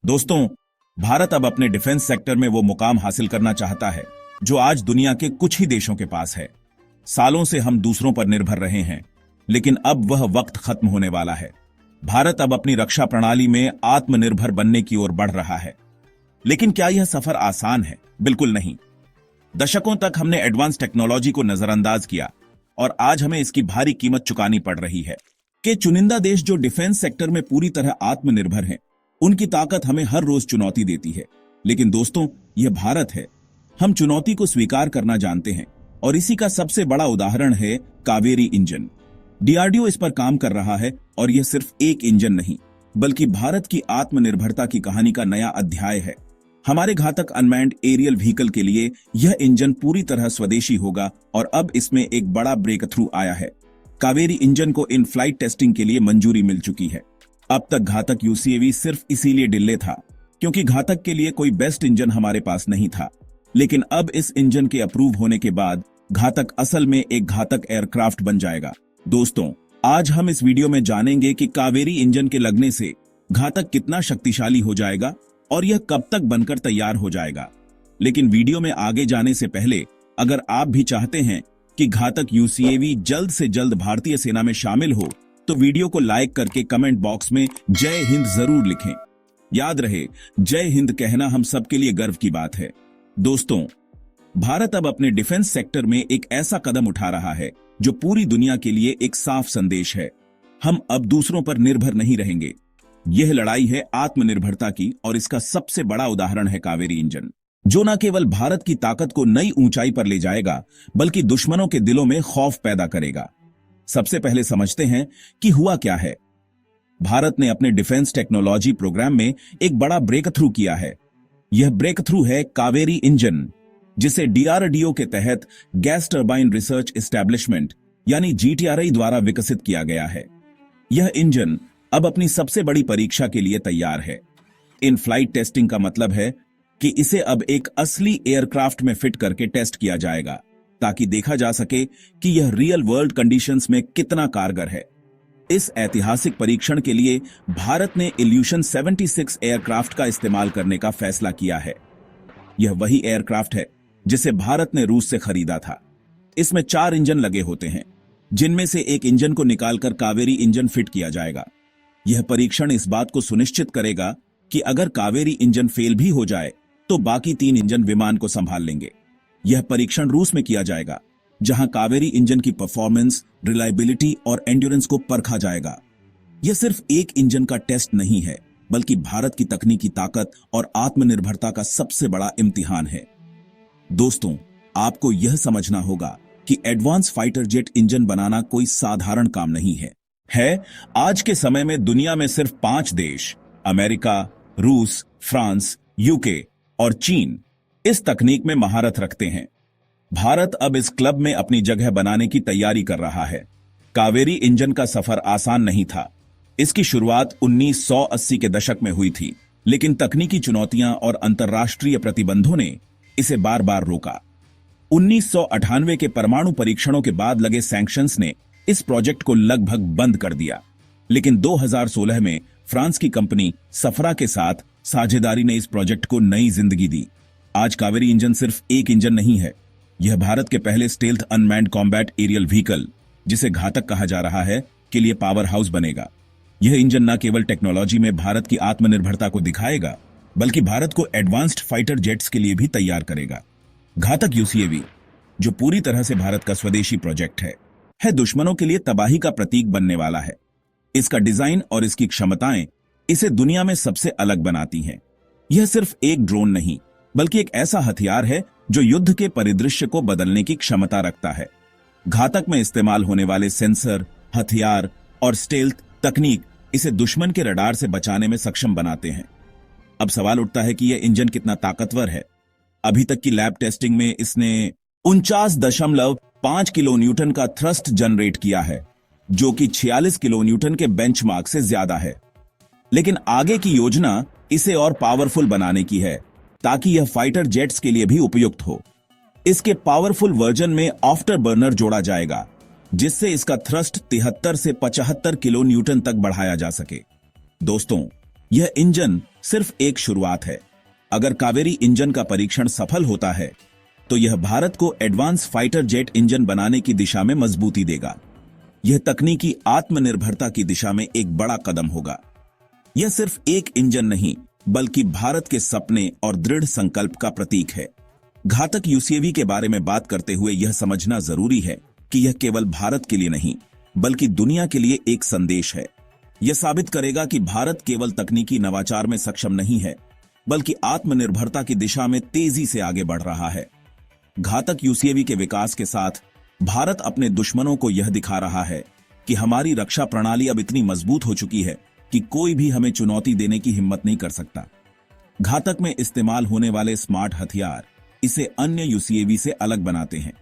दोस्तों, भारत अब अपने डिफेंस सेक्टर में वो मुकाम हासिल करना चाहता है जो आज दुनिया के कुछ ही देशों के पास है। सालों से हम दूसरों पर निर्भर रहे हैं, लेकिन अब वह वक्त खत्म होने वाला है। भारत अब अपनी रक्षा प्रणाली में आत्मनिर्भर बनने की ओर बढ़ रहा है। लेकिन क्या यह सफर आसान है? बिल्कुल नहीं। दशकों तक हमने एडवांस टेक्नोलॉजी को नजरअंदाज किया और आज हमें इसकी भारी कीमत चुकानी पड़ रही है। कि चुनिंदा देश जो डिफेंस सेक्टर में पूरी तरह आत्मनिर्भर हैं, उनकी ताकत हमें हर रोज चुनौती देती है। लेकिन दोस्तों, यह भारत है। हम चुनौती को स्वीकार करना जानते हैं और इसी का सबसे बड़ा उदाहरण है कावेरी इंजन। डीआरडीओ इस पर काम कर रहा है और यह सिर्फ एक इंजन नहीं, बल्कि भारत की आत्मनिर्भरता की कहानी का नया अध्याय है। हमारे घातक अनमैन्ड एरियल व्हीकल के लिए यह इंजन पूरी तरह स्वदेशी होगा और अब इसमें एक बड़ा ब्रेक थ्रू आया है। कावेरी इंजन को इन फ्लाइट टेस्टिंग के लिए मंजूरी मिल चुकी है। अब तक घातक यूसीएवी सिर्फ इसीलिए डिले था क्योंकि घातक के लिए कोई बेस्ट इंजन हमारे पास नहीं था। लेकिन अब इस इंजन के अप्रूव होने के बाद घातक असल में एक घातक एयरक्राफ्ट बन जाएगा। दोस्तों, आज हम इस वीडियो में जानेंगे कि कावेरी इंजन के लगने से घातक कितना शक्तिशाली हो जाएगा और यह कब तक बनकर तैयार हो जाएगा। लेकिन वीडियो में आगे जाने से पहले, अगर आप भी चाहते हैं कि घातक यूसीएवी जल्द से जल्द भारतीय सेना में शामिल हो, तो वीडियो को लाइक करके कमेंट बॉक्स में जय हिंद जरूर लिखें। याद रहे, जय हिंद कहना हम सबके लिए गर्व की बात है। दोस्तों, भारत अब अपने डिफेंस सेक्टर में एक ऐसा कदम उठा रहा है जो पूरी दुनिया के लिए एक साफ संदेश है। हम अब दूसरों पर निर्भर नहीं रहेंगे। यह लड़ाई है आत्मनिर्भरता की और इसका सबसे बड़ा उदाहरण है कावेरी इंजन, जो न केवल भारत की ताकत को नई ऊंचाई पर ले जाएगा, बल्कि दुश्मनों के दिलों में खौफ पैदा करेगा। सबसे पहले समझते हैं कि हुआ क्या है। भारत ने अपने डिफेंस टेक्नोलॉजी प्रोग्राम में एक बड़ा ब्रेक थ्रू किया है। यह ब्रेक थ्रू है कावेरी इंजन, जिसे डीआरडीओ के तहत गैस टर्बाइन रिसर्च एस्टेब्लिशमेंट यानी जीटीआरआई द्वारा विकसित किया गया है। यह इंजन अब अपनी सबसे बड़ी परीक्षा के लिए तैयार है। इन फ्लाइट टेस्टिंग का मतलब है कि इसे अब एक असली एयरक्राफ्ट में फिट करके टेस्ट किया जाएगा, ताकि देखा जा सके कि यह रियल वर्ल्ड कंडीशंस में कितना कारगर है। इस ऐतिहासिक परीक्षण के लिए भारत ने इल्यूशन 76 एयरक्राफ्ट का इस्तेमाल करने का फैसला किया है। यह वही एयरक्राफ्ट है जिसे भारत ने रूस से खरीदा था। इसमें 4 इंजन लगे होते हैं, जिनमें से एक इंजन को निकालकर कावेरी इंजन फिट किया जाएगा। यह परीक्षण इस बात को सुनिश्चित करेगा कि अगर कावेरी इंजन फेल भी हो जाए तो बाकी 3 इंजन विमान को संभाल लेंगे। यह परीक्षण रूस में किया जाएगा, जहां कावेरी इंजन की परफॉर्मेंस, रिलायबिलिटी और एंड्योरेंस को परखा जाएगा। यह सिर्फ एक इंजन का टेस्ट नहीं है, बल्कि भारत की तकनीकी ताकत और आत्मनिर्भरता का सबसे बड़ा इम्तिहान है। दोस्तों, आपको यह समझना होगा कि एडवांस फाइटर जेट इंजन बनाना कोई साधारण काम नहीं है। आज के समय में दुनिया में सिर्फ 5 देश, अमेरिका, रूस, फ्रांस, यूके और चीन, इस तकनीक में महारत रखते हैं। भारत अब इस क्लब में अपनी जगह बनाने की तैयारी कर रहा है। कावेरी इंजन का सफर आसान नहीं था। इसकी शुरुआत 1980 के दशक में हुई थी, लेकिन तकनीकी चुनौतियां और अंतर्राष्ट्रीय प्रतिबंधों ने इसे बार बार रोका। 1998 के परमाणु परीक्षणों के बाद लगे सैंक्शंस ने इस प्रोजेक्ट को लगभग बंद कर दिया। लेकिन 2016 में फ्रांस की कंपनी सफरा के साथ साझेदारी ने इस प्रोजेक्ट को नई जिंदगी दी। आज कावेरी इंजन सिर्फ एक इंजन नहीं है, यह भारत के पहले stealth unmanned combat aerial vehicle, जिसे घातक कहा जा रहा है, के लिए पावर हाउस बनेगा। यह इंजन न केवल टेक्नोलॉजी में भारत की आत्मनिर्भरता को दिखाएगा, बल्कि भारत को एडवांस्ड फाइटर जेट्स के लिए भी तैयार करेगा। घातक यूसीएवी, जो पूरी तरह से भारत का स्वदेशी प्रोजेक्ट है दुश्मनों के लिए तबाही का प्रतीक बनने वाला है। इसका डिजाइन और इसकी क्षमताएं इसे दुनिया में सबसे अलग बनाती हैं। यह सिर्फ एक ड्रोन नहीं, बल्कि एक ऐसा हथियार है जो युद्ध के परिदृश्य को बदलने की क्षमता रखता है। घातक में इस्तेमाल होने वाले सेंसर, हथियार और स्टेल्थ तकनीक इसे दुश्मन के रडार से बचाने में सक्षम बनाते हैं। अब सवाल उठता है कि यह इंजन कितना ताकतवर है। अभी तक की लैब टेस्टिंग में इसने 49.5 किलो न्यूटन का थ्रस्ट जनरेट किया है, जो कि 46 किलो न्यूटन के बेंचमार्क से ज्यादा है। लेकिन आगे की योजना इसे और पावरफुल बनाने की है, ताकि यह फाइटर जेट्स के लिए भी उपयुक्त हो। इसके पावरफुल वर्जन में आफ्टर बर्नर जोड़ा जाएगा, जिससे इसका थ्रस्ट 73 से 75 किलो न्यूटन तक बढ़ाया जा सके। दोस्तों, यह इंजन सिर्फ एक शुरुआत है। अगर कावेरी इंजन का परीक्षण सफल होता है तो यह भारत को एडवांस फाइटर जेट इंजन बनाने की दिशा में मजबूती देगा। यह तकनीकी आत्मनिर्भरता की दिशा में एक बड़ा कदम होगा। यह सिर्फ एक इंजन नहीं बल्कि भारत के सपने और दृढ़ संकल्प का प्रतीक है। घातक यूसीएवी के बारे में बात करते हुए यह समझना जरूरी है कि यह केवल भारत के लिए नहीं बल्कि दुनिया के लिए एक संदेश है। यह साबित करेगा कि भारत केवल तकनीकी नवाचार में सक्षम नहीं है बल्कि आत्मनिर्भरता की दिशा में तेजी से आगे बढ़ रहा है। घातक यूसीएवी के विकास के साथ भारत अपने दुश्मनों को यह दिखा रहा है कि हमारी रक्षा प्रणाली अब इतनी मजबूत हो चुकी है कि कोई भी हमें चुनौती देने की हिम्मत नहीं कर सकता। घातक में इस्तेमाल होने वाले स्मार्ट हथियार इसे अन्य यूसीएवी से अलग बनाते हैं।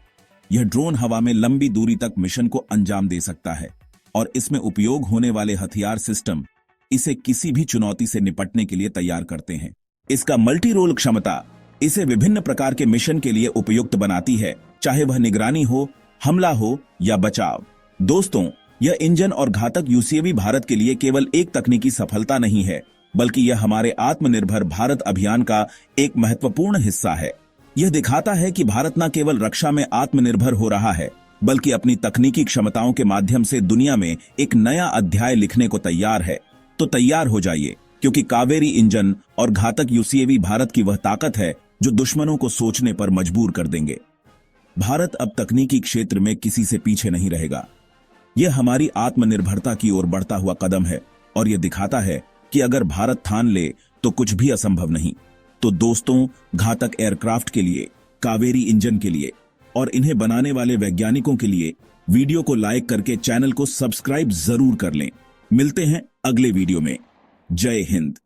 यह ड्रोन हवा में लंबी दूरी तक मिशन को अंजाम दे सकता है और इसमें उपयोग होने वाले हथियार सिस्टम इसे किसी भी चुनौती से निपटने के लिए तैयार करते हैं। इसका मल्टी रोल क्षमता इसे विभिन्न प्रकार के मिशन के लिए उपयुक्त बनाती है, चाहे वह निगरानी हो, हमला हो या बचाव। दोस्तों, यह इंजन और घातक यूसीएवी भारत के लिए केवल एक तकनीकी सफलता नहीं है बल्कि यह हमारे आत्मनिर्भर भारत अभियान का एक महत्वपूर्ण हिस्सा है। यह दिखाता है कि भारत न केवल रक्षा में आत्मनिर्भर हो रहा है बल्कि अपनी तकनीकी क्षमताओं के माध्यम से दुनिया में एक नया अध्याय लिखने को तैयार है। तो तैयार हो जाइए, क्योंकि कावेरी इंजन और घातक यूसीएवी भारत की वह ताकत है जो दुश्मनों को सोचने पर मजबूर कर देंगे। भारत अब तकनीकी क्षेत्र में किसी से पीछे नहीं रहेगा। यह हमारी आत्मनिर्भरता की ओर बढ़ता हुआ कदम है और यह दिखाता है कि अगर भारत ठान ले तो कुछ भी असंभव नहीं। तो दोस्तों, घातक एयरक्राफ्ट के लिए, कावेरी इंजन के लिए और इन्हें बनाने वाले वैज्ञानिकों के लिए वीडियो को लाइक करके चैनल को सब्सक्राइब जरूर कर लें। मिलते हैं अगले वीडियो में। जय हिंद।